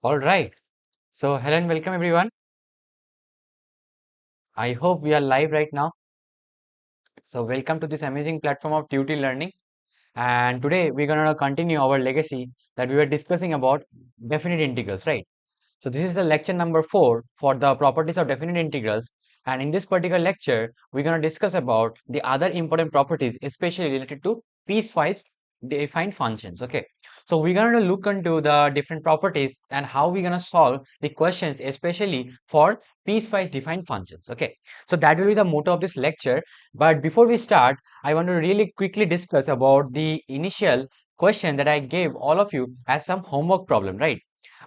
All right. So, hello and welcome everyone. I hope we are live right now. So, welcome to this amazing platform of Tutee Learning. And today we're going to continue our legacy that we were discussing about definite integrals, right? So, this is the lecture number 4 for the properties of definite integrals. And in this particular lecture, we're going to discuss about the other important properties, especially related to piecewise defined functions. Okay. So we're going to look into the different properties and how we're going to solve the questions, especially for piecewise defined functions. Okay. So that will be the motto of this lecture. But before we start, I want to really quickly discuss about the initial question that I gave all of you as some homework problem, right?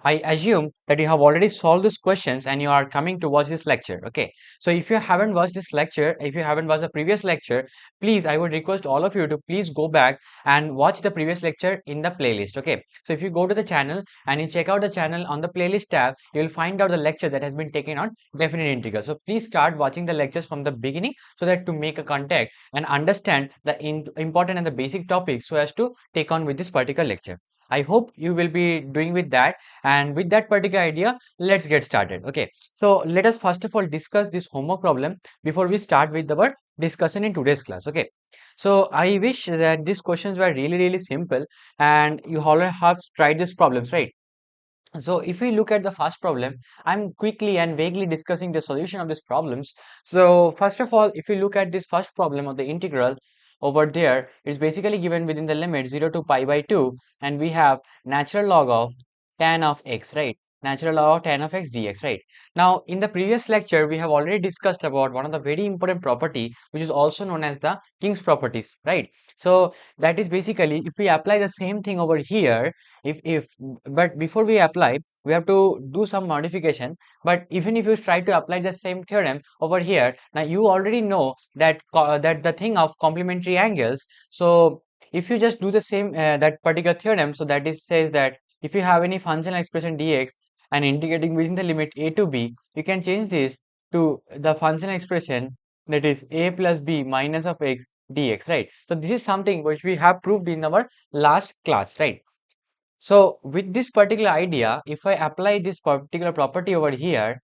I assume that you have already solved these questions and you are coming to watch this lecture. Okay. So if you haven't watched this lecture, if you haven't watched the previous lecture, please, I would request all of you to please go back and watch the previous lecture in the playlist. Okay. So if you go to the channel and you check out the channel on the playlist tab, you will find out the lecture that has been taken on definite integral. So please start watching the lectures from the beginning so that to make a contact and understand the important and the basic topics so as to take on with this particular lecture. I hope you will be doing with that, and with that particular idea, let's get started. Okay, so let us first of all discuss this homework problem before we start with our discussion in today's class. Okay, so I wish that these questions were really simple and you all have tried these problems, right? So if we look at the first problem, I'm quickly and vaguely discussing the solution of these problems. So first of all, if you look at this first problem of the integral over there, it's basically given within the limit 0 to pi by 2, and we have natural log of tan of x, right? Natural log of tan of x dx, right? Now, in the previous lecture, we have already discussed about one of the very important property, which is also known as the King's properties, right? So that is basically, if we apply the same thing over here, if but before we apply, we have to do some modification. But even if you try to apply the same theorem over here, now you already know that that the thing of complementary angles. So if you just do the same that particular theorem, so that is says that if you have any functional expression dx and integrating within the limit a to b, you can change this to the functional expression that is a plus b minus of x dx, right? So this is something which we have proved in our last class, right? So with this particular idea, if I apply this particular property over here,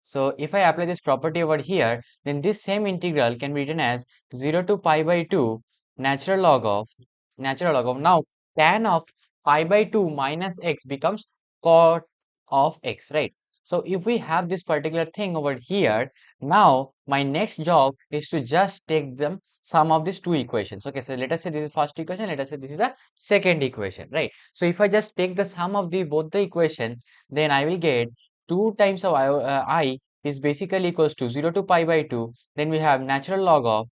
so if I apply this property over here, then this same integral can be written as 0 to pi by 2 natural log of now tan of pi by 2 minus x becomes cot of x, right? So if we have this particular thing over here, now my next job is to just take them sum of these two equations. Okay, so let us say this is first equation, let us say this is the second equation, right? So if I just take the sum of the both the equation, then I will get 2 times of I is basically equals to 0 to pi by 2. Then we have natural log of,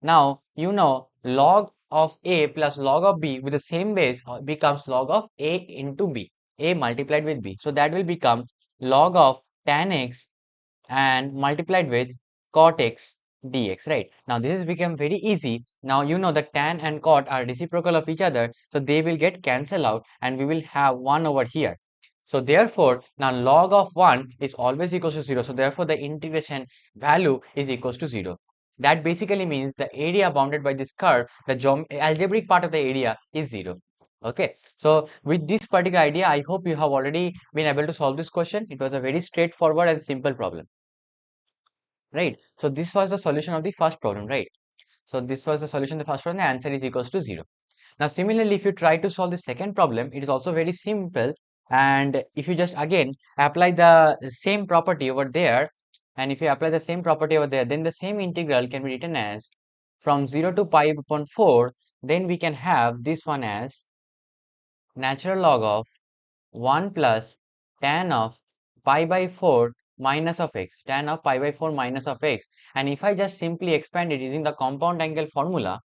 now you know, log of a plus log of b with the same base becomes log of a into b, a multiplied with b. So that will become log of tan x and multiplied with cot x dx, right? Now this has become very easy. Now you know that tan and cot are reciprocal of each other, so they will get cancelled out and we will have 1 over here. So therefore, now log of 1 is always equals to 0. So therefore, the integration value is equals to 0. That basically means the area bounded by this curve, the algebraic part of the area is 0. Okay. So with this particular idea, I hope you have already been able to solve this question. It was a very straightforward and simple problem, right? So this was the solution of the first problem, right? So this was the solution of the first problem. The answer is equals to 0. Now, similarly, if you try to solve the second problem, it is also very simple. And if you just again apply the same property over there, and if you apply the same property over there, then the same integral can be written as from 0 to pi upon 4. Then we can have this one as natural log of 1 plus tan of pi by 4 minus of x, tan of pi by 4 minus of x. And if I just simply expand it using the compound angle formula,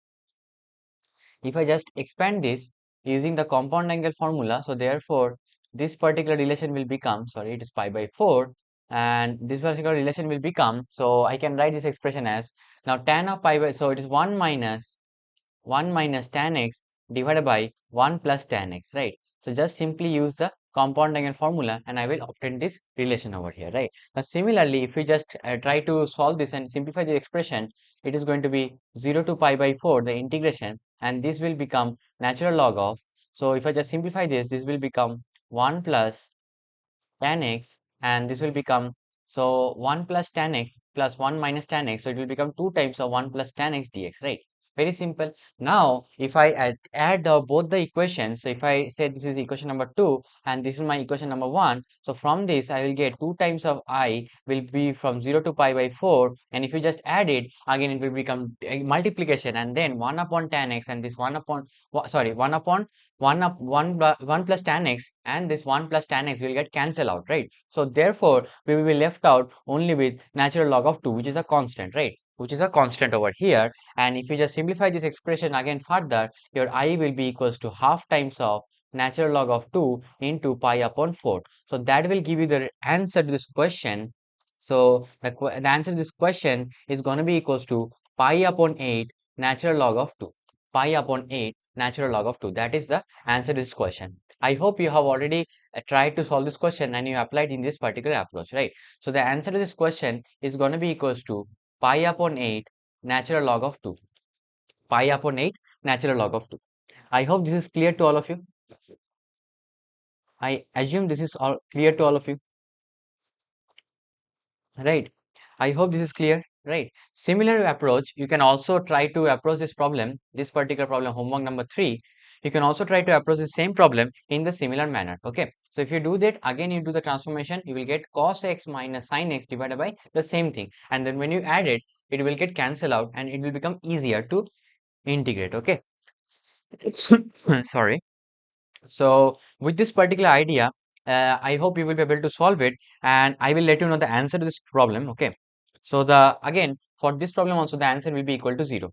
if I just expand this using the compound angle formula, so therefore this particular relation will become, sorry, it is pi by 4, and this particular relation will become, so I can write this expression as, now tan of pi by, so it is 1 minus tan x divided by 1 plus tan x, right? So just simply use the compound angle formula and I will obtain this relation over here, right? Now similarly, if we just try to solve this and simplify the expression, it is going to be 0 to pi by 4, the integration, and this will become natural log of, so if I just simplify this, this will become 1 plus tan x, and this will become, so 1 plus tan x plus 1 minus tan x, so it will become 2 times of 1 plus tan x dx, right? Very simple. Now if I add both the equations, so if I say this is equation number 2 and this is my equation number 1, so from this I will get 2 times of I will be from 0 to pi by 4, and if you just add it again, it will become multiplication, and then 1 upon tan x, and this 1 upon, sorry, 1 upon 1 plus tan x, and this 1 plus tan x will get cancelled out, right? So therefore we will be left out only with natural log of 2, which is a constant, right? Which is a constant over here. And if you just simplify this expression again further, your I will be equals to half times of natural log of 2 into pi upon 4. So that will give you the answer to this question. So the answer to this question is going to be equals to pi upon 8 natural log of 2. Pi upon 8 natural log of 2. That is the answer to this question. I hope you have already tried to solve this question and you applied in this particular approach, right? So the answer to this question is going to be equals to pi upon 8 natural log of 2. Pi upon 8 natural log of 2. I hope this is clear to all of you. I assume this is all clear to all of you, right? I hope this is clear, right? Similar approach, you can also try to approach this problem, this particular problem, homework number 3. You can also try to approach the same problem in the similar manner, okay? So if you do that, again you do the transformation, you will get cos x minus sin x divided by the same thing. And then when you add it, it will get cancelled out and it will become easier to integrate, okay? Sorry. So with this particular idea, I hope you will be able to solve it, and I will let you know the answer to this problem. Okay. So the again for this problem also the answer will be equal to 0.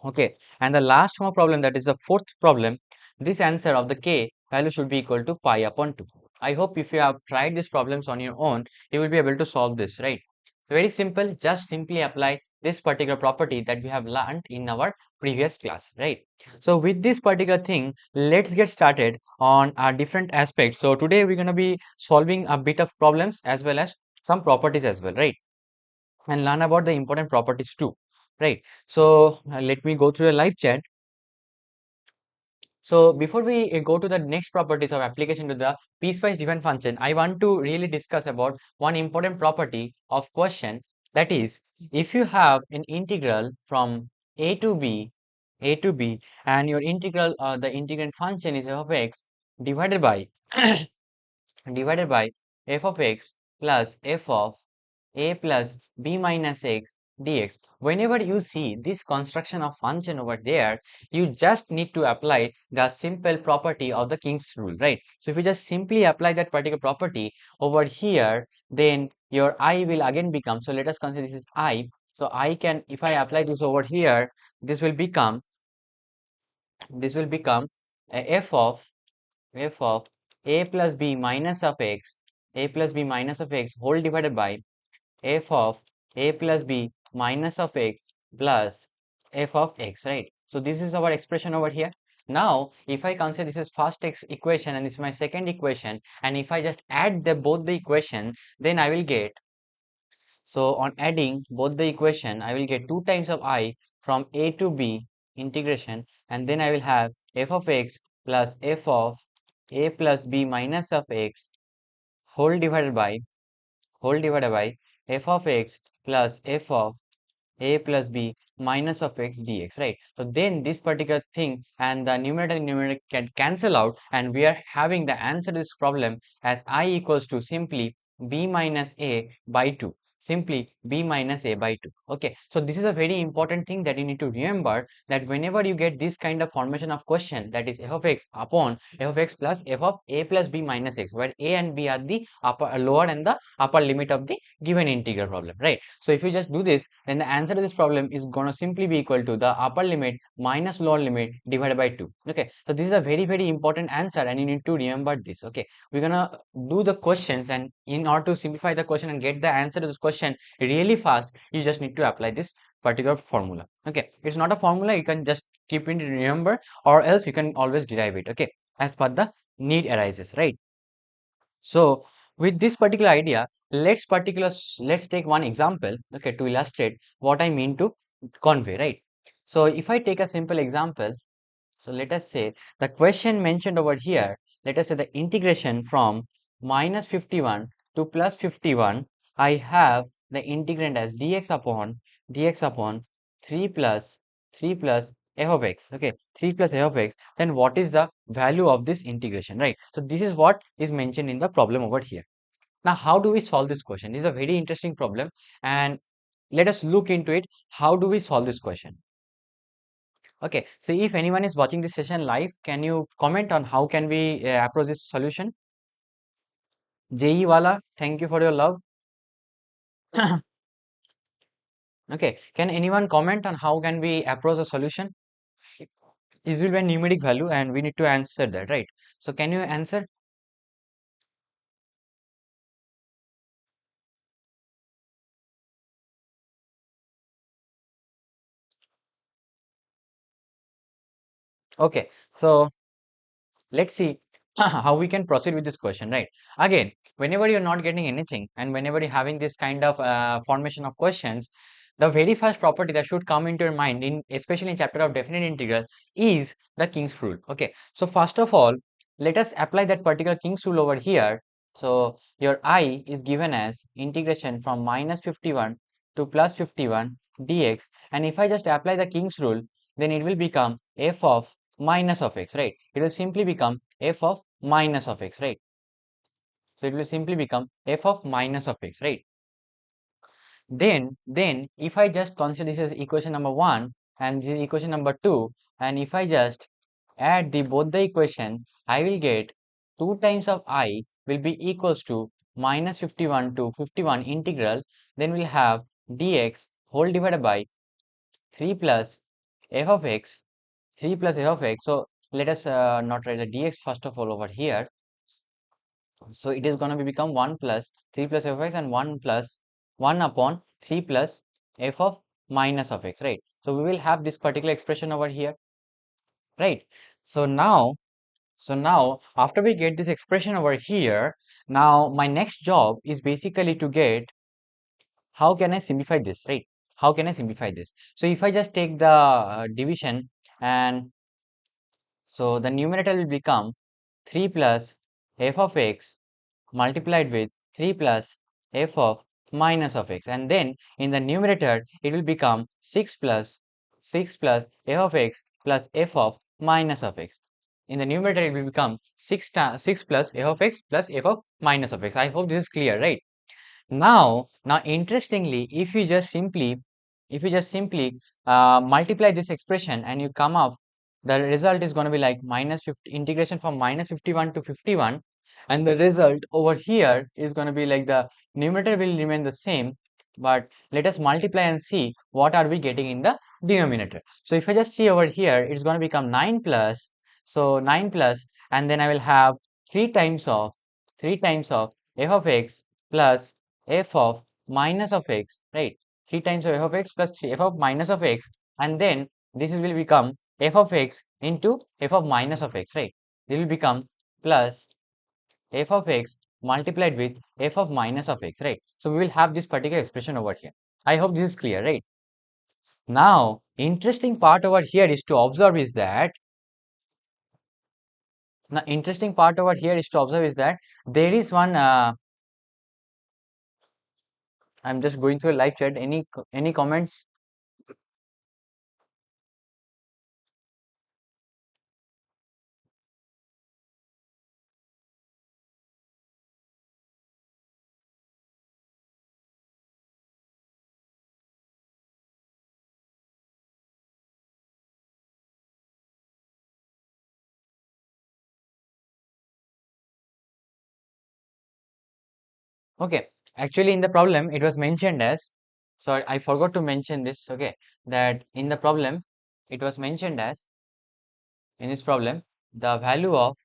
Okay. And the last more problem, that is the fourth problem, this answer of the k value should be equal to pi upon 2. I hope if you have tried these problems on your own, you will be able to solve this, right? Very simple. Just simply apply this particular property that we have learned in our previous class, right? So with this particular thing, let's get started on our different aspects. So today we're going to be solving a bit of problems as well as some properties as well, right? And learn about the important properties too, right? So let me go through a live chat. So before we go to the next properties of application to the piecewise different function, I want to really discuss about one important property of question, that is, if you have an integral from a to b, and your integral, the integrand function is f of x divided by divided by f of x plus f of a plus b minus x dx. Whenever you see this construction of function over there, you just need to apply the simple property of the King's rule, right? So if you just simply apply that particular property over here, then your I will again become, so let us consider this is I. So I can, if I apply this over here, this will become, f of a plus b minus of x, a plus b minus of x whole divided by f of a plus b minus of x plus f of x, right? So this is our expression over here. Now if I consider this is first equation and this is my second equation, and if I just add both the equation, then I will get, so on adding both the equation, I will get 2 times of I from a to b integration, and then I will have f of x plus f of a plus b minus of x whole divided by f of x plus f of a plus b minus of x dx, right? So then this particular thing and the numerator and numerator can cancel out, and we are having the answer to this problem as I equals to simply b minus a by 2. Simply b minus a by 2. Okay, so this is a very important thing that you need to remember, that whenever you get this kind of formation of question, that is f of x upon f of x plus f of a plus b minus x, where a and b are the upper, lower and the upper limit of the given integral problem, right? So if you just do this, then the answer to this problem is going to simply be equal to the upper limit minus lower limit divided by 2. Okay, so this is a very, very important answer and you need to remember this. Okay, we're gonna do the questions, and in order to simplify the question and get the answer to this question really fast, you just need to apply this particular formula. Okay, it's not a formula, you can just keep it remember, or else you can always derive it, okay, as per the need arises, right? So with this particular idea, let's take one example, okay, to illustrate what I mean to convey, right? So if I take a simple example, so let us say the question mentioned over here, let us say the integration from minus 51 to plus 51, I have the integrand as dx upon 3 plus 3 plus f of x. Okay, 3 plus f of x. Then what is the value of this integration, right? So this is what is mentioned in the problem over here. Now, how do we solve this question? This is a very interesting problem, and let us look into it. How do we solve this question? Okay, so if anyone is watching this session live, can you comment on how can we approach this solution? JEE wala, thank you for your love. Okay, can anyone comment on how can we approach a solution? This will be a numeric value and we need to answer that, right? So can you answer? Okay, so let's see how we can proceed with this question, right? Again, whenever you're not getting anything and whenever you're having this kind of formation of questions, the very first property that should come into your mind, in especially in chapter of definite integral, is the King's rule. Okay, so first of all, let us apply that particular King's rule over here. So your I is given as integration from minus 51 to plus 51 dx, and if I just apply the King's rule, then it will become f of minus of x, right? It will simply become f of minus of x, right? So it will simply become f of minus of x, right? Then if I just consider this as equation number 1 and this is equation number 2, and if I just add the both the equation, I will get 2 times of I will be equals to minus 51 to 51 integral, then we'll have dx whole divided by 3 plus f of x, 3 plus f of x. So let us not write the dx first of all over here. So it is going to be become 1 plus 3 plus f of x and 1 plus 1 upon 3 plus f of minus of x, right? So we will have this particular expression over here, right? So now after we get this expression over here, now my next job is basically to get how can I simplify this, right? How can I simplify this? So if I just take the division, and so the numerator will become 3 plus f of x multiplied with 3 plus f of minus of x, and then in the numerator it will become 6 plus f of x plus f of minus of x. In the numerator it will become 6 plus f of x plus f of minus of x. I hope this is clear, right? Now interestingly, if you just simply multiply this expression and you come up, the result is going to be like minus 50, integration from minus 51 to 51, and the result over here is going to be like the numerator will remain the same, but let us multiply and see what are we getting in the denominator. So if I just see over here, it's going to become 9 plus, so 9 plus, and then I will have 3 times of f of x plus f of minus of x, right? 3 times of f of x plus 3 f of minus of x, and then this will become f of x into f of minus of x, right? It will become plus f of x multiplied with f of minus of x, right? So we will have this particular expression over here. I hope this is clear, right? Now, interesting part over here is to observe is that there is one I'm just going through a live chat. Any comments? Okay, actually in the problem it was mentioned as, sorry, I forgot to mention this, okay, that in the problem it was mentioned as, in this problem, the value of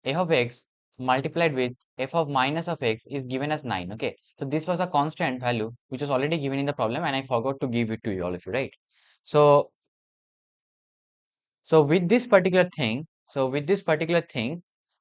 f of x multiplied with f of minus of x is given as 9, okay. So this was a constant value which was already given in the problem and I forgot to give it to you all of you, right? So so with this particular thing,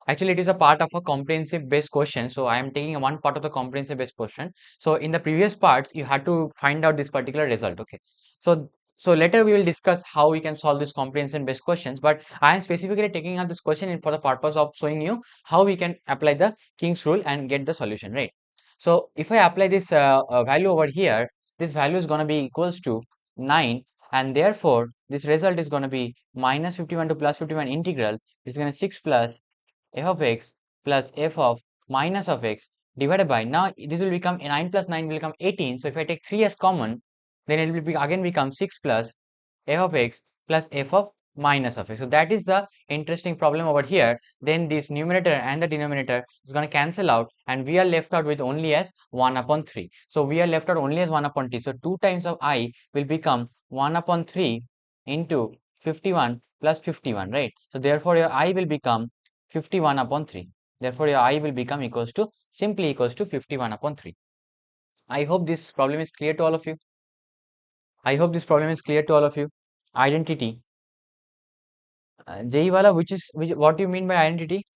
actually it is a part of a comprehensive based question. So I am taking one part of the comprehensive based question. So in the previous parts, you had to find out this particular result. Okay. So So later we will discuss how we can solve this comprehension based questions, but I am specifically taking up this question for the purpose of showing you how we can apply the King's rule and get the solution, right? So if I apply this value over here, this value is going to be equals to 9, and therefore this result is going to be minus 51 to plus 51 integral is going to 6 plus f of x plus f of minus of x divided by, now this will become 9 plus 9 will become 18. So if I take 3 as common, then it will be again become 6 plus f of x plus f of minus of x. So that is the interesting problem over here. Then this numerator and the denominator is going to cancel out, and we are left out with only as 1 upon 3. So we are left out only as 1 upon t. So 2 times of I will become 1 upon 3 into 51 plus 51, right? So therefore your I will become 51 upon 3. Therefore your I will become equals to simply equals to 51 upon 3. I hope this problem is clear to all of you. I hope this problem is clear to all of you. Identity. JEE wala, what do you mean by identity?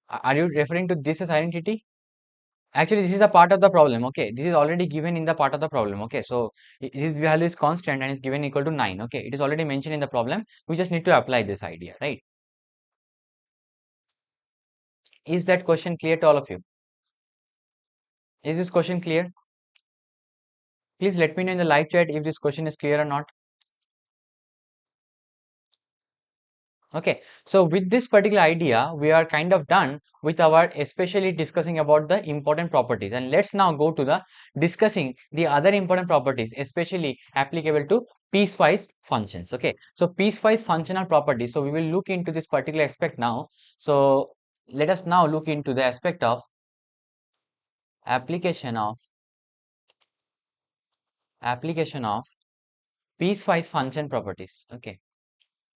Are you referring to this as identity? Actually, this is a part of the problem. Okay, this is already given in the part of the problem. Okay, so his value is constant and is given equal to 9. Okay, it is already mentioned in the problem. We just need to apply this idea, right? Is that question clear to all of you? Is this question clear? Please let me know in the live chat if this question is clear or not. Okay, so with this particular idea, we are kind of done with our especially discussing about the important properties, and let's now go to the discussing the other important properties, especially applicable to piecewise functions. Okay, so piecewise functional properties. So we will look into this particular aspect now. So let us now look into the aspect of application of application of piecewise function properties. Okay.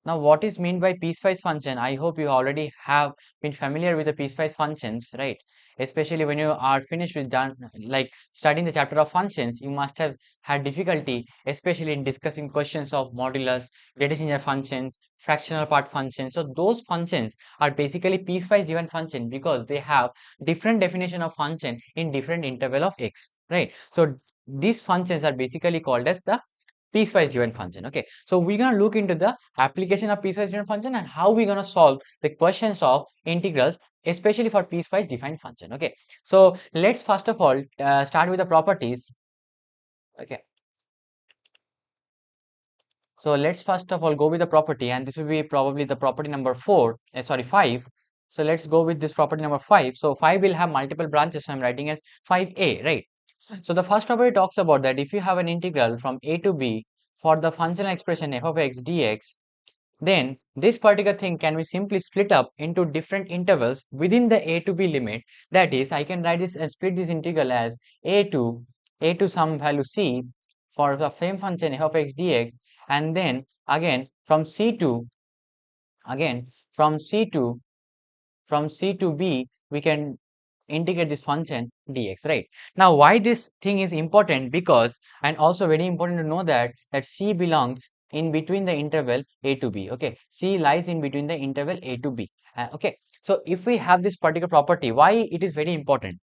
Now, what is meant by piecewise function? I hope you already have been familiar with the piecewise functions, right? Especially when you are finished with done like studying the chapter of functions, you must have had difficulty, especially in discussing questions of modulus, data changer functions, fractional part functions. So those functions are basically piecewise given function because they have different definition of function in different interval of x, right? So these functions are basically called as the piecewise given function. Okay, so we're going to look into the application of piecewise given function and how we're going to solve the questions of integrals, especially for piecewise defined function. Okay, so let's first of all start with the properties. Okay, so let's first of all go with the property, and this will be probably the property number 4, sorry 5. So let's go with this property number 5. So 5 will have multiple branches, so I'm writing as 5a, right? So the first property talks about that if you have an integral from a to b for the functional expression f of x dx, then this particular thing can be simply split up into different intervals within the a to b limit. That is, I can write this and split this integral as a to some value c for the same function f of x dx, and then again from c to again from c to from c to b we can integrate this function dx, right? Now why this thing is important, because and also very important to know that c belongs in between the interval a to b. Okay, c lies in between the interval a to b. Okay, so if we have this particular property, why it is very important?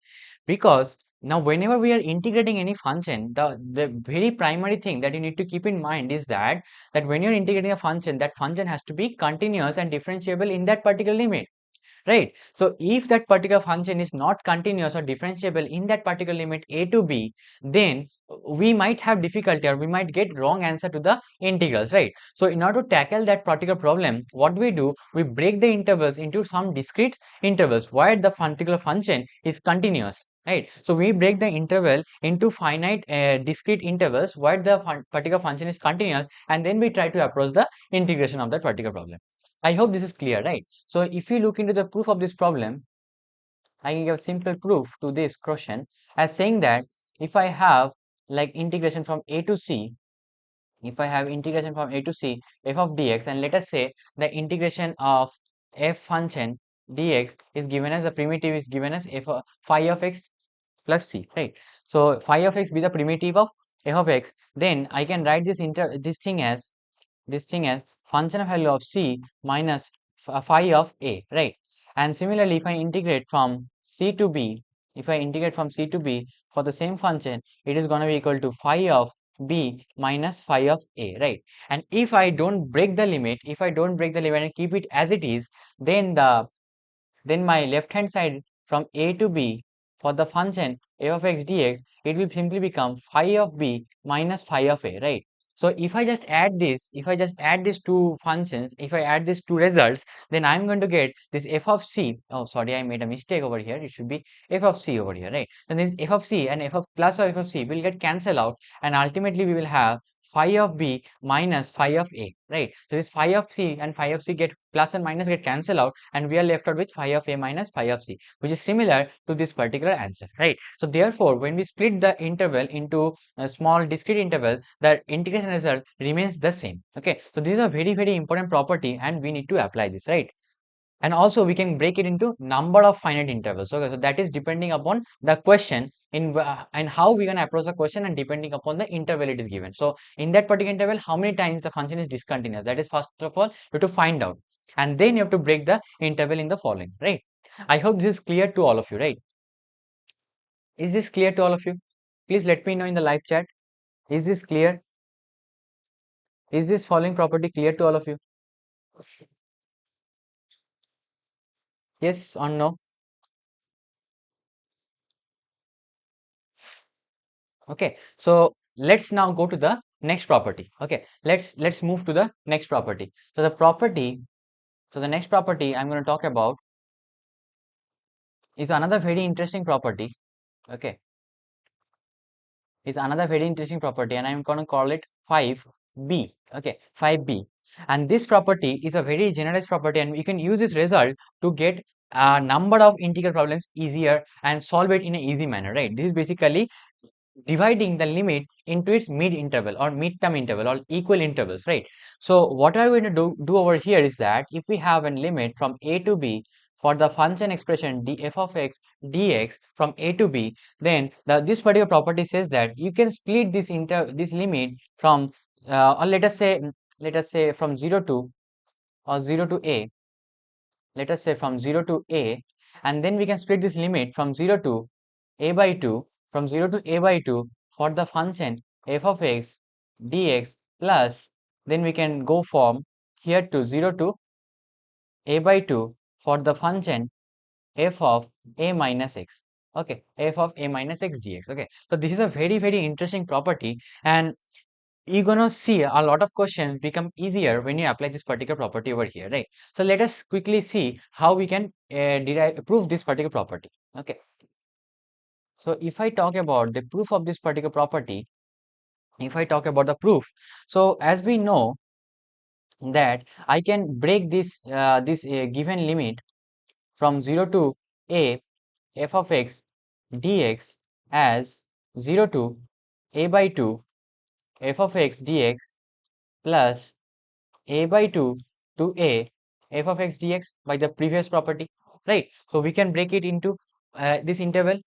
Because now whenever we are integrating any function, the very primary thing that you need to keep in mind is that when you're integrating a function, that function has to be continuous and differentiable in that particular limit, right? So if that particular function is not continuous or differentiable in that particular limit a to b, then we might have difficulty or we might get wrong answer to the integrals, right? So in order to tackle that particular problem, what we do, we break the intervals into some discrete intervals where the particular function is continuous, right? So we break the interval into finite discrete intervals where the particular function is continuous, and then we try to approach the integration of that particular problem. I hope this is clear, right? So if you look into the proof of this problem, I can give simple proof to this question as saying that if I have like integration from a to c, if I have integration from a to c f of dx, and let us say the integration of f function dx is given as a primitive is given as phi of x plus c, right? So phi of x be the primitive of f of x, then I can write this thing as function of value of c minus phi of a, right? And similarly, if I integrate from c to b, if I integrate from c to b for the same function, it is going to be equal to phi of b minus phi of a, right? And if I don't break the limit, and keep it as it is, then my left hand side from a to b for the function f of x dx, it will simply become phi of b minus phi of a, right? So if I just add this, these two functions, if I add these two results, then I'm going to get this f of c. Oh, sorry, I made a mistake over here. It should be f of c over here, right? Then this f of c and f of plus of f of c will get cancelled out, and ultimately we will have phi of b minus phi of a, right? So this phi of c and phi of c get plus and minus get cancelled out, and we are left out with phi of a minus phi of c, which is similar to this particular answer, right? So therefore, when we split the interval into a small discrete interval, the integration result remains the same. Okay, so this is a very, very important property, and we need to apply this, right? And also we can break it into number of finite intervals. Okay, so that is depending upon the question and how we can approach the question, and depending upon the interval it is given. So in that particular interval, how many times the function is discontinuous, that is first of all you have to find out, and then you have to break the interval in the following, right? I hope this is clear to all of you, right? Is this clear to all of you? Please let me know in the live chat. Is this clear? Is this following property clear to all of you? Yes or no? Okay, so let's now go to the next property. Okay, let's move to the next property. So the next property I'm going to talk about is another very interesting property. Okay, is another very interesting property, and I'm going to call it 5b. Okay, 5b. And this property is a very generalized property, and you can use this result to get a number of integral problems easier and solve it in an easy manner, right? This is basically dividing the limit into its mid interval or mid-term interval or equal intervals, right? So what I'm going to do over here is that if we have a limit from a to b for the function expression df of x dx from a to b, then this particular property says that you can split this limit from or let us say from 0 to or 0 to a, let us say from 0 to a, and then we can split this limit from 0 to a by 2, from 0 to a by 2 for the function f of x dx, plus then we can go from here to 0 to a by 2 for the function f of a minus x. Okay, f of a minus x dx. Okay, so this is a very, very interesting property, and you're gonna see a lot of questions become easier when you apply this particular property over here, right? So let us quickly see how we can prove this particular property. Okay, so if I talk about the proof of this particular property, if I talk about the proof, so as we know that I can break this given limit from 0 to a f of x dx as 0 to a by 2 f of x dx plus a by 2 to a f of x dx by the previous property, right? So we can break it into this interval,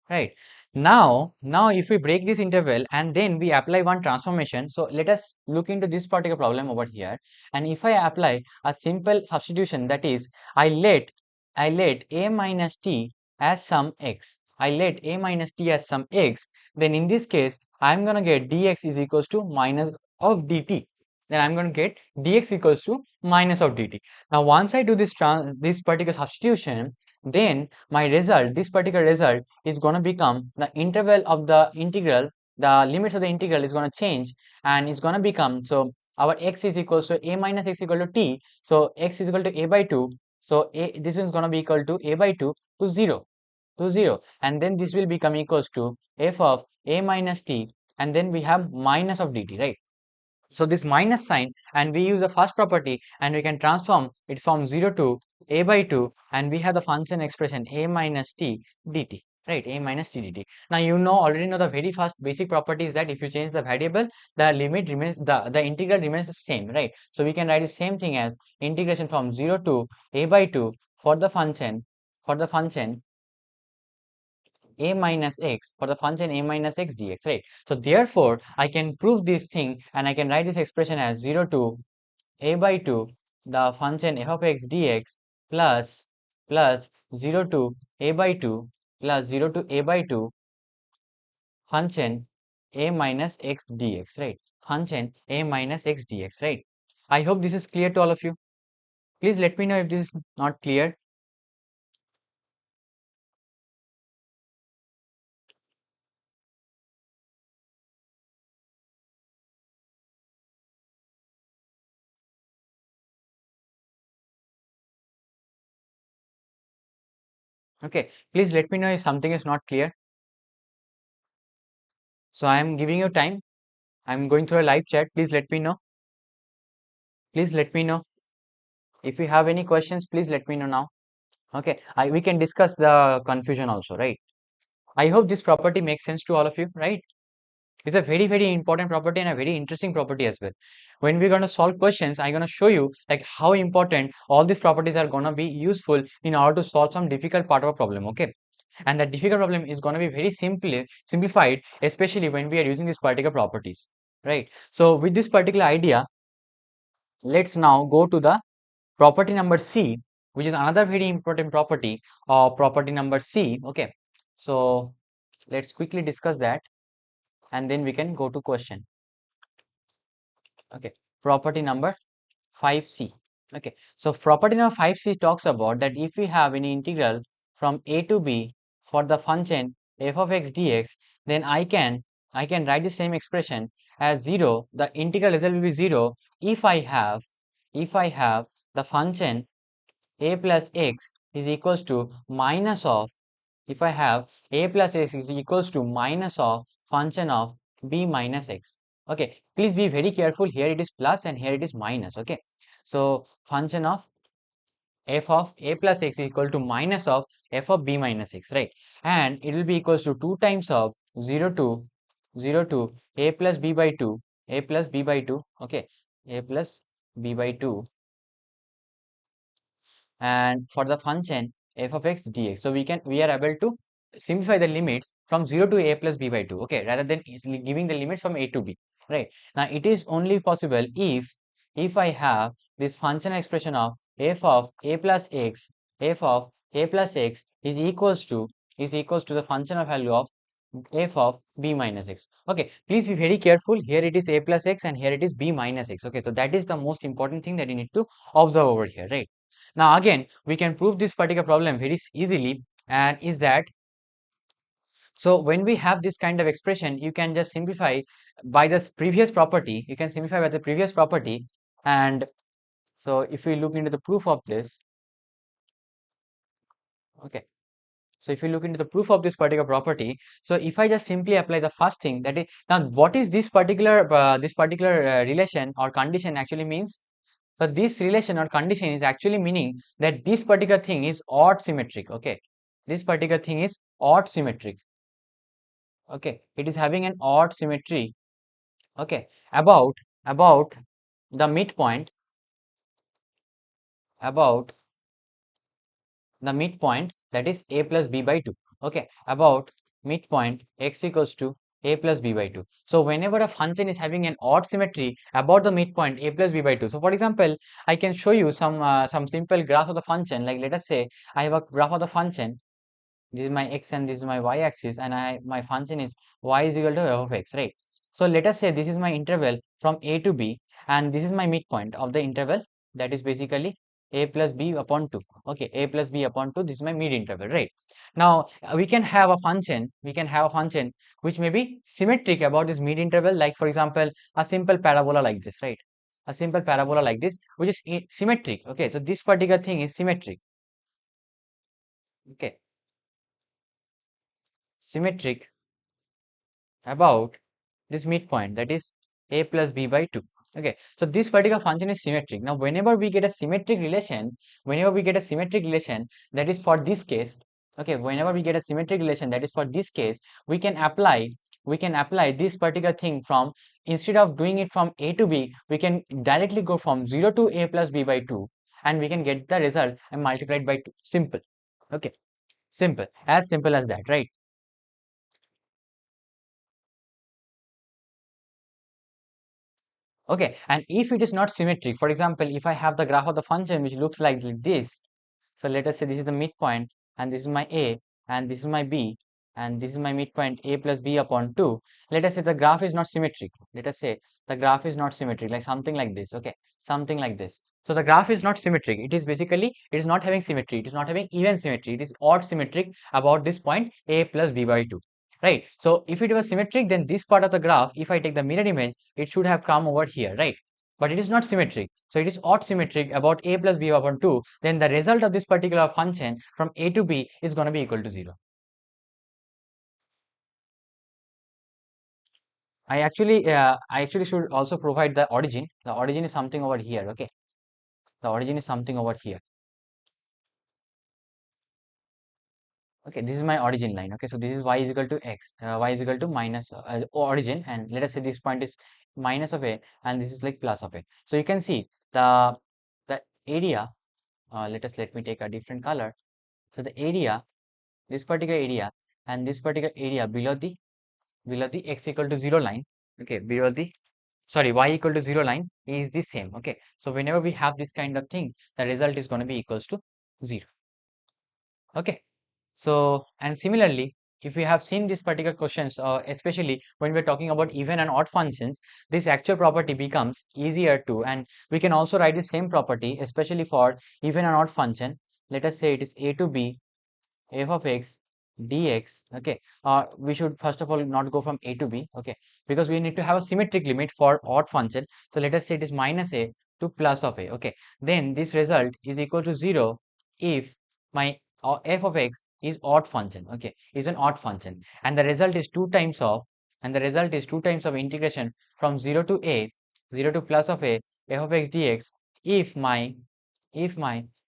right? Now if we break this interval and then we apply one transformation, so let us look into this particular problem over here. And if I apply a simple substitution, that is I let a minus t as some x, I let a minus t as some x, then in this case I'm gonna get dx is equals to minus of dt, then I'm going to get dx equals to minus of dt. Now once I do this particular substitution, then my result, this particular result is going to become the interval of the integral, the limits of the integral is going to change, and it's going to become, so our x is equals to a minus x equal to t, so x is equal to a by 2, so this is going to be equal to a by 2 to 0, and then this will become equals to f of a minus t, and then we have minus of dt, right? So this minus sign, and we use the first property, and we can transform it from 0 to a by 2, and we have the function expression a minus t dt, right? A minus t dt. Now you already know the very first basic property is that if you change the variable, the limit remains, the integral remains the same, right? So we can write the same thing as integration from 0 to a by 2 for the function a minus x, for the function a minus x dx, right? So therefore I can prove this thing, and I can write this expression as 0 to a by 2 the function f of x dx plus 0 to a by 2 plus 0 to a by 2 function a minus x dx, right? Function a minus x dx, right? I hope this is clear to all of you. Please let me know if this is not clear. Okay, please let me know if something is not clear. So I am giving you time. I'm going through a live chat. Please let me know. Please let me know. If you have any questions, please let me know now. Okay, we can discuss the confusion also, right? I hope this property makes sense to all of you, right? It's a very, very important property and a very interesting property as well. When we're going to solve questions, I'm going to show you like how important all these properties are going to be useful in order to solve some difficult part of a problem, okay? And that difficult problem is going to be very simplified, especially when we are using these particular properties, right? So with this particular idea, let's now go to the property number C, which is another very important property of property number C, okay? So let's quickly discuss that and then we can go to question. Okay, property number 5C. Okay, so property number 5C talks about that if we have an integral from a to b for the function f of x dx, then I can write the same expression as 0. The integral result will be 0 if I have the function a plus x is equals to minus of, if I have a plus x is equals to minus of function of b minus x. Okay, please be very careful. Here it is plus and here it is minus. Okay, so function of f of a plus x is equal to minus of f of b minus x, right? And it will be equals to 2 times of 0 to 0 to a plus b by 2, a plus b by 2. Okay, a plus b by 2, and for the function f of x dx. So we are able to simplify the limits from 0 to a plus b by 2, okay, rather than giving the limits from a to b, right? Now it is only possible if I have this function expression of f of a plus x, f of a plus x is equals to the function of value of f of b minus x. Okay, please be very careful. Here it is a plus x and here it is b minus x. Okay, so that is the most important thing that you need to observe over here, right? Now again, we can prove this particular problem very easily, and is that, so when we have this kind of expression, you can just simplify by this previous property. You can simplify by the previous property, and so if we look into the proof of this, okay. So if you look into the proof of this particular property, so if I just simply apply the first thing, that is, now what is this particular relation or condition actually means? So this relation or condition is actually meaning that this particular thing is odd symmetric. Okay, this particular thing is odd symmetric. Okay, it is having an odd symmetry. Okay, about the midpoint, about the midpoint, that is a plus b by 2. Okay, about midpoint x equals to a plus b by 2. So whenever a function is having an odd symmetry about the midpoint a plus b by 2, so for example, I can show you some simple graph of the function. Like let us say I have a graph of the function. This is my x and this is my y axis, and my function is y is equal to f of x, right? So let us say this is my interval from a to b, and this is my midpoint of the interval, that is basically a plus b upon 2. Okay, a plus b upon 2, this is my mid interval, right? Now we can have a function which may be symmetric about this mid interval, like for example a simple parabola like this, right? A simple parabola like this, which is symmetric. Okay, so this particular thing is symmetric. Okay, symmetric about this midpoint, that is a plus b by 2. Okay, so this particular function is symmetric. Now whenever we get a symmetric relation, that is for this case, okay, whenever we get a symmetric relation that is for this case, we can apply this particular thing from, instead of doing it from a to b, we can directly go from 0 to a plus b by 2, and we can get the result and multiply it by 2. Simple. Okay, simple, as simple as that, right? Okay, and if it is not symmetric, for example, if I have the graph of the function which looks like this, so let us say this is the midpoint and this is my a, and this is my B, and this is my midpoint A plus B upon 2. Let us say the graph is not symmetric. Let us say the graph is not symmetric, like something like this, okay, something like this. So the graph is not symmetric. It is basically, it is not having symmetry. It is not having even symmetry. It is odd symmetric about this point A plus B by 2. Right. So if it was symmetric, then this part of the graph, if I take the mirror image, it should have come over here, right? But it is not symmetric. So it is odd symmetric about A plus B upon 2. Then the result of this particular function from A to B is going to be equal to 0. I actually should also provide the origin. The origin is something over here. Okay. The origin is something over here. Okay, this is my origin line. Okay, so this is y is equal to x, y is equal to minus origin, and let us say this point is minus of a, and this is like plus of a. So you can see the area. Let me take a different color. So the area, this particular area, and this particular area below the x equal to 0 line. Okay, below the, sorry, y equal to 0 line is the same. Okay, so whenever we have this kind of thing, the result is going to be equals to 0. Okay. So, and similarly, if we have seen this particular questions, especially when we're talking about even and odd functions, this actual property becomes easier to, and we can also write the same property, especially for even and odd function. Let us say it is a to b f of x dx. Okay, we should first of all not go from a to b. Okay, because we need to have a symmetric limit for odd function. So let us say it is minus a to plus of a. Okay, then this result is equal to 0 if my f of x is odd function. Okay, is an odd function, and the result is 2 times of, integration from 0 to a, 0 to plus of a f of x dx if my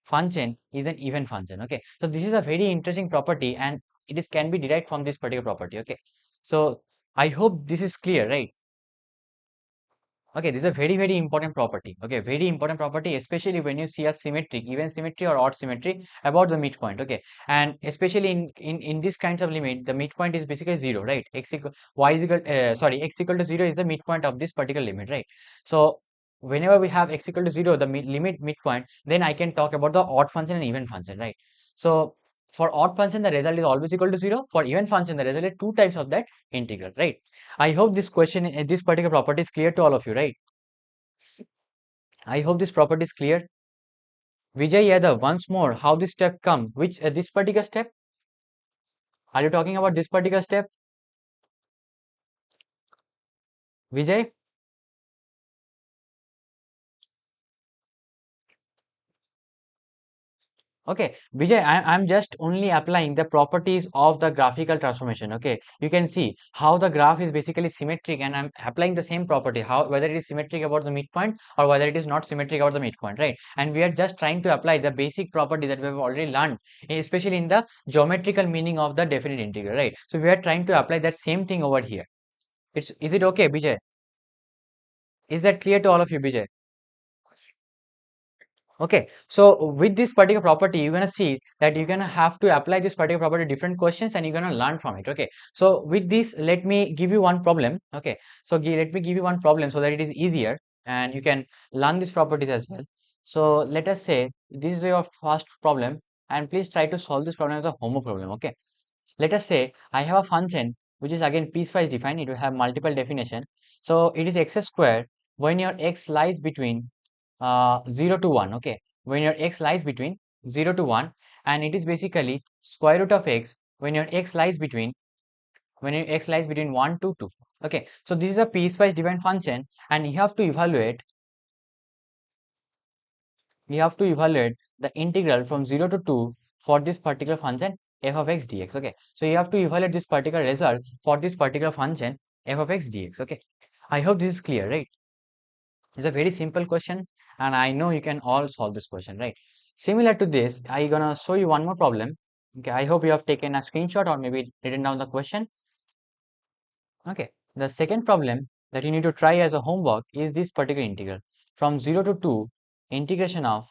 function is an even function. Okay, so this is a very interesting property, and it is can be derived from this particular property. Okay, so I hope this is clear, right? Okay, this is a very important property. Okay, very important property, especially when you see a symmetric, even symmetry or odd symmetry about the midpoint. Okay, and especially in this kinds of limit, the midpoint is basically 0, right? X equal y is equal x equal to 0 is the midpoint of this particular limit, right? So whenever we have x equal to 0, the limit midpoint, then I can talk about the odd function and even function, right? So for odd function, the result is always equal to 0. For even function, the result is 2 times of that integral, right? I hope this question, this particular property is clear to all of you, right? I hope this property is clear. Vijay Yadav, once more, how this step come? Which this particular step? Are you talking about this particular step, Vijay? Okay, Vijay, I'm just only applying the properties of the graphical transformation. Okay, you can see how the graph is basically symmetric, and I'm applying the same property, how whether it is symmetric about the midpoint or whether it is not symmetric about the midpoint, right? And we are just trying to apply the basic property that we have already learned, especially in the geometrical meaning of the definite integral, right? So we are trying to apply that same thing over here. Is it okay, Vijay? Is that clear to all of you, Vijay? Okay, so with this particular property, you're gonna see that you're gonna have to apply this particular property to different questions, and you're gonna learn from it. Okay, so with this, let me give you one problem. Okay, so let me give you one problem so that it is easier and you can learn these properties as well. So let us say this is your first problem, and please try to solve this problem as a homework problem. Okay, let us say I have a function which is again piecewise defined. It will have multiple definition. So it is x square when your x lies between 0 to 1. Okay, when your x lies between 0 to 1, and it is basically square root of x when your x lies between 1 to 2. Okay, so this is a piecewise defined function, and you have to evaluate the integral from 0 to 2 for this particular function f of x dx. Okay, so you have to evaluate this particular result for this particular function f of x dx. Okay, I hope this is clear, right? It's a very simple question, and I know you can all solve this question, right? Similar to this, I gonna show you one more problem. Okay, I hope you have taken a screenshot or maybe written down the question. Okay, the second problem that you need to try as a homework is this particular integral from 0 to 2 integration of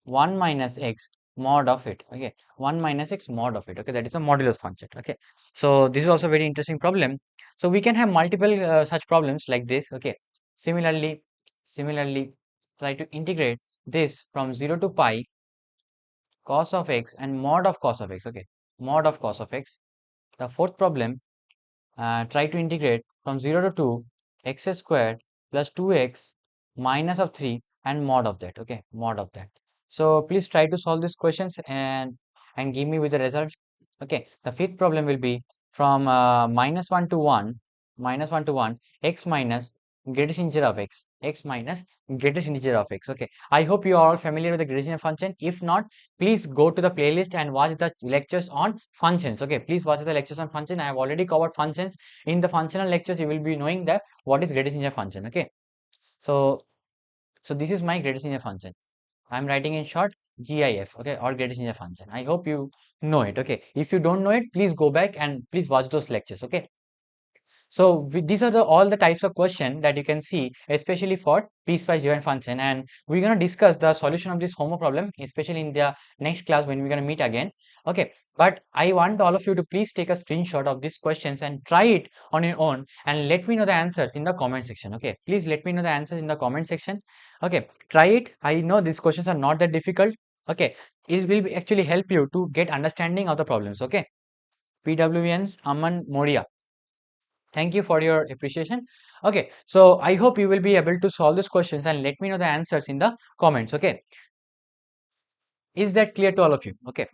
1 minus x mod of it. Okay, 1 minus x mod of it. Okay, that is a modulus function. Okay, so this is also a very interesting problem. So we can have multiple such problems like this. Okay, similarly try to integrate this from 0 to pi cos of x and mod of cos of x. Okay, mod of cos of x. The fourth problem, try to integrate from 0 to 2 x squared plus 2x minus of 3 and mod of that. Okay, mod of that. So please try to solve these questions and give me with the result. Okay, the fifth problem will be from minus 1 to 1, minus 1 to 1, x minus greatest integer of x minus greatest integer of x. Okay, I hope you are all familiar with the greatest integer function. If not, please go to the playlist and watch the lectures on functions. Okay, please watch the lectures on function. I have already covered functions. In the functional lectures, you will be knowing that what is greatest integer function. Okay, so this is my greatest integer function. I'm writing in short GIF, okay, or greatest integer function. I hope you know it. Okay, if you don't know it, please go back and please watch those lectures. Okay, so these are all the types of question that you can see, especially for piecewise given function, and we're gonna discuss the solution of this homo problem, especially in the next class when we're gonna meet again. Okay, but I want all of you to please take a screenshot of these questions and try it on your own, and let me know the answers in the comment section. Okay, please let me know the answers in the comment section. Okay, try it. I know these questions are not that difficult. Okay, it will actually help you to get understanding of the problems. Okay, PWNs Aman Moria. Thank you for your appreciation. Okay, so I hope you will be able to solve these questions and let me know the answers in the comments. Okay, is that clear to all of you? Okay,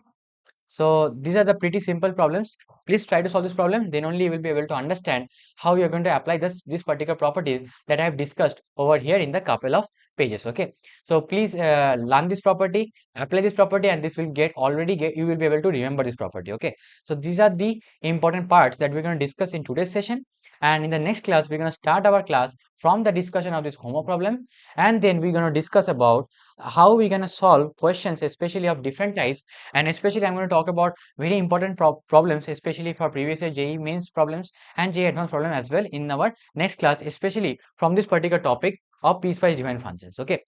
so these are the pretty simple problems. Please try to solve this problem. Then only you will be able to understand how you're going to apply this particular properties that I have discussed over here in the couple of pages. Okay, so please learn this property, apply this property, and this will you will be able to remember this property. Okay, so these are the important parts that we're going to discuss in today's session. And in the next class, we're going to start our class from the discussion of this homo problem, and then we're going to discuss about how we're going to solve questions, especially of different types. And especially, I'm going to talk about very important problems, especially for previous year JEE mains problems and JEE advanced problem as well in our next class, especially from this particular topic of piecewise given functions. Okay,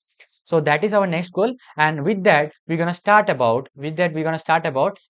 so that is our next goal, and with that we're going to start about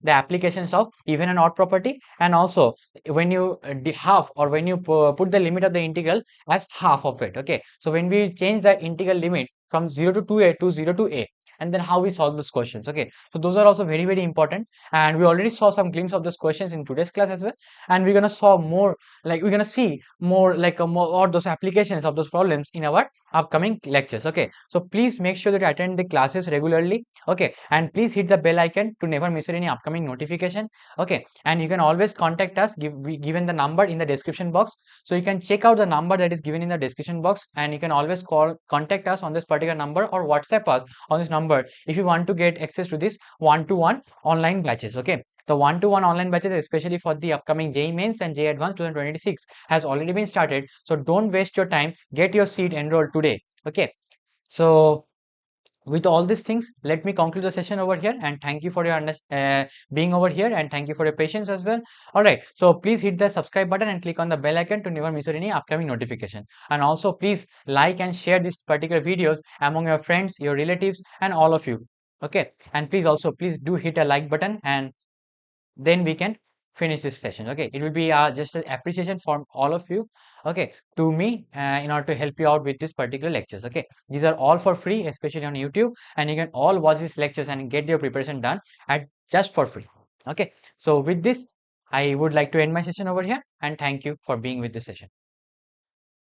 the applications of even and odd property, and also when you half, or when you put the limit of the integral as half of it. Okay, so when we change the integral limit from 0 to 2a to 0 to a, and then how we solve those questions. Okay, so those are also very important, and we already saw some glimpse of those questions in today's class as well, and we're gonna saw more, like we're gonna see more like more or those applications of those problems in our upcoming lectures. Okay, so please make sure that you attend the classes regularly. Okay, and please hit the bell icon to never miss any upcoming notification. Okay, and you can always contact us, given the number in the description box, so you can check out the number that is given in the description box, and you can always contact us on this particular number or WhatsApp us on this number if you want to get access to this one-to-one online batches. Okay, the one-to-one online batches, especially for the upcoming JEE Mains and JEE Advanced 2026, has already been started. So don't waste your time. Get your seat enrolled today. Okay, so with all these things, let me conclude the session over here, and thank you for your being over here, and thank you for your patience as well. All right, so please hit the subscribe button and click on the bell icon to never miss any upcoming notification, and also please like and share these particular videos among your friends, your relatives, and all of you. Okay, and please do hit a like button, and then we can finish this session. Okay, it will be just an appreciation from all of you, okay, to me, in order to help you out with this particular lectures. Okay, these are all for free, especially on YouTube, and you can all watch these lectures and get your preparation done at just for free. Okay, so with this, I would like to end my session over here, and thank you for being with this session.